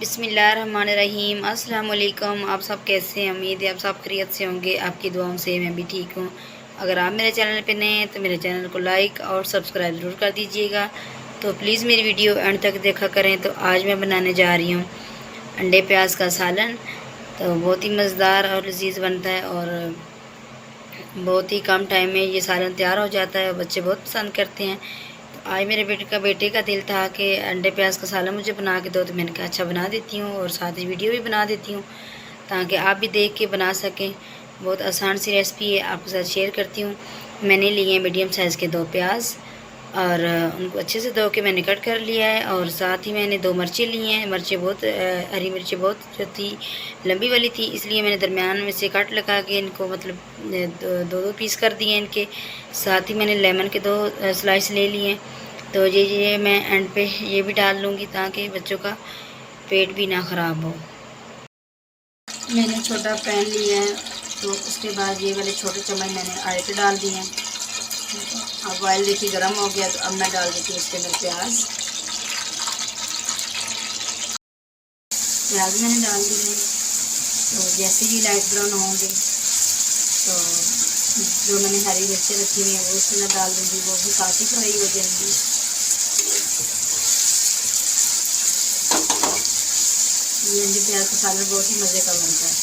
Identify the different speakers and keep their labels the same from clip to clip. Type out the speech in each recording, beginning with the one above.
Speaker 1: बिस्मिल्लाहिर्रहमानिर्रहीम। अस्सलाम वालेकुम। आप सब कैसे हैं? उम्मीद है आप सब खैरियत से होंगे। आपकी दुआओं से मैं भी ठीक हूँ। अगर आप मेरे चैनल पे नए हैं तो मेरे चैनल को लाइक और सब्सक्राइब ज़रूर कर दीजिएगा। तो प्लीज़ मेरी वीडियो एंड तक देखा करें। तो आज मैं बनाने जा रही हूँ अंडे प्याज का सालन। तो बहुत ही मज़ेदार और लजीज बनता है और बहुत ही कम टाइम में ये सालन तैयार हो जाता है और बच्चे बहुत पसंद करते हैं। तो आज मेरे बेटे का दिल था कि अंडे प्याज का सालन मुझे बना के दो, तो मैंने कहा अच्छा बना देती हूँ और साथ ही वीडियो भी बना देती हूँ ताकि आप भी देख के बना सकें। बहुत आसान सी रेसिपी है, आपके साथ शेयर करती हूँ। मैंने लिए हैं मीडियम साइज़ के 2 प्याज और उनको अच्छे से धो के मैंने कट कर लिया है। और साथ ही मैंने 2 मिर्चें ली हैं। हरी मिर्चें बहुत जो थी लंबी वाली थी, इसलिए मैंने दरमियान में से कट लगा के इनको मतलब दो दो पीस कर दिए इनके। साथ ही मैंने लेमन के 2 स्लाइस ले लिए। तो ये मैं एंड पे ये भी डाल लूँगी ताकि बच्चों का पेट भी ना ख़राब हो। मैंने छोटा पैन लिया है, तो उसके बाद ये वाले छोटे चम्मच मैंने ऑयल के डाल दिए हैं। अब ऑयल देखिए गर्म हो गया, तो अब मैं डाल देती हूँ इसके अंदर प्याज मैंने डाल दिए हैं। तो जैसे ही लाइट ब्राउन होंगे तो जो मैंने हरी मिर्चें रखी हुई हैं वो उसके अंदर डाल दूँगी, वो भी साथ ही फ्राई हो जाएंगी। ये अंडे प्याज का सालन बहुत ही मज़े का बनता है।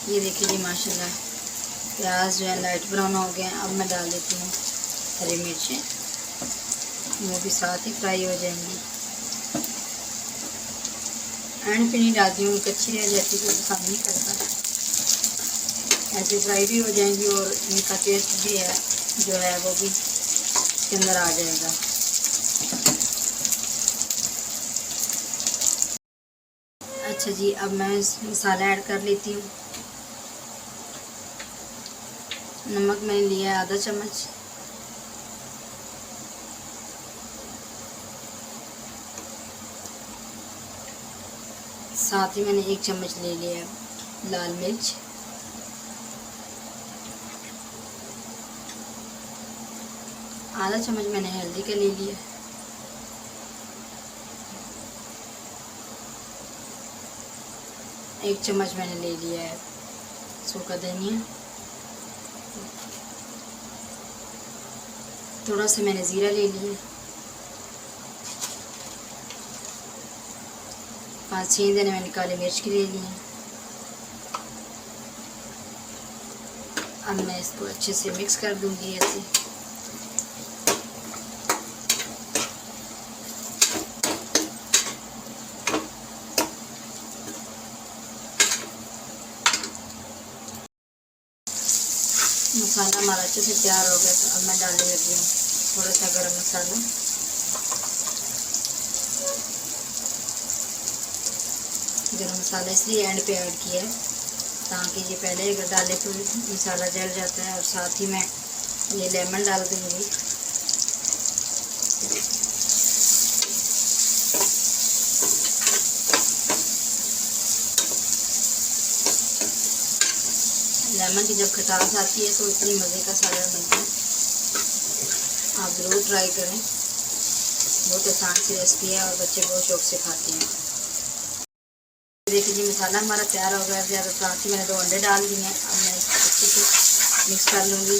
Speaker 1: ये देखिए जी माशाल्लाह प्याज जो है लाइट ब्राउन हो गए हैं। अब मैं डाल देती हूँ हरी मिर्चें, वो भी साथ ही फ्राई हो जाएंगी। एंड पे नहीं डालती हूँ, कच्ची रह जाती तो पसंद नहीं करता। ऐसे फ्राई भी हो जाएंगी और इनका टेस्ट भी है जो है वो भी इसके अंदर आ जाएगा। अच्छा जी, अब मैं मसाला ऐड कर लेती हूँ। नमक मैंने लिया है आधा चम्मच। साथ ही मैंने 1 चम्मच ले लिया है लाल मिर्च। आधा चम्मच मैंने हल्दी का ले लिया। एक चम्मच मैंने ले लिया है सूखा धनिया। थोड़ा सा मैंने ज़ीरा ले लिया। 5-6 दाने मैंने काली मिर्च की ले लिए। अब मैं इसको अच्छे से मिक्स कर दूंगी ऐसे। मसाला हमारा अच्छे से तैयार हो गया, तो अब मैं डालने लगी हूँ थोड़ा सा गरम मसाला। गरम मसाला इसलिए एंड पे ऐड किया है ताकि ये पहले अगर डाले तो मसाला जल जाता है। और साथ ही मैं ये लेमन डाल दूँगी। लेमन की जब खटास आती है तो इतनी मज़े का सालन बनता है, आप ज़रूर ट्राई करें। बहुत आसान सी रेसिपी है और बच्चे बहुत शौक से खाते हैं। देखिए जी मसाला हमारा तैयार हो गया है। साथ ही मैंने 2 अंडे डाल दिए हैं। अब मैं इसको अच्छे से मिक्स कर लूँगी।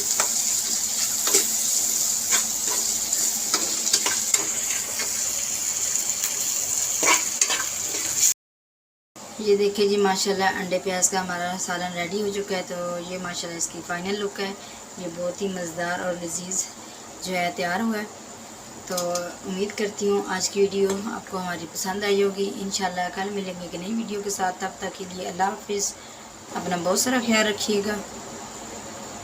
Speaker 1: ये देखिए जी माशाल्लाह अंडे प्याज का हमारा सालन रेडी हो चुका है। तो ये माशाल्लाह इसकी फ़ाइनल लुक है। ये बहुत ही मज़ेदार और लजीज जो है तैयार हुआ है। तो उम्मीद करती हूँ आज की वीडियो आपको हमारी पसंद आई होगी। इंशाल्लाह कल मिलेंगे एक नई वीडियो के साथ। तब तक के लिए अल्लाह हाफिज़। अपना बहुत सारा ख्याल रखिएगा।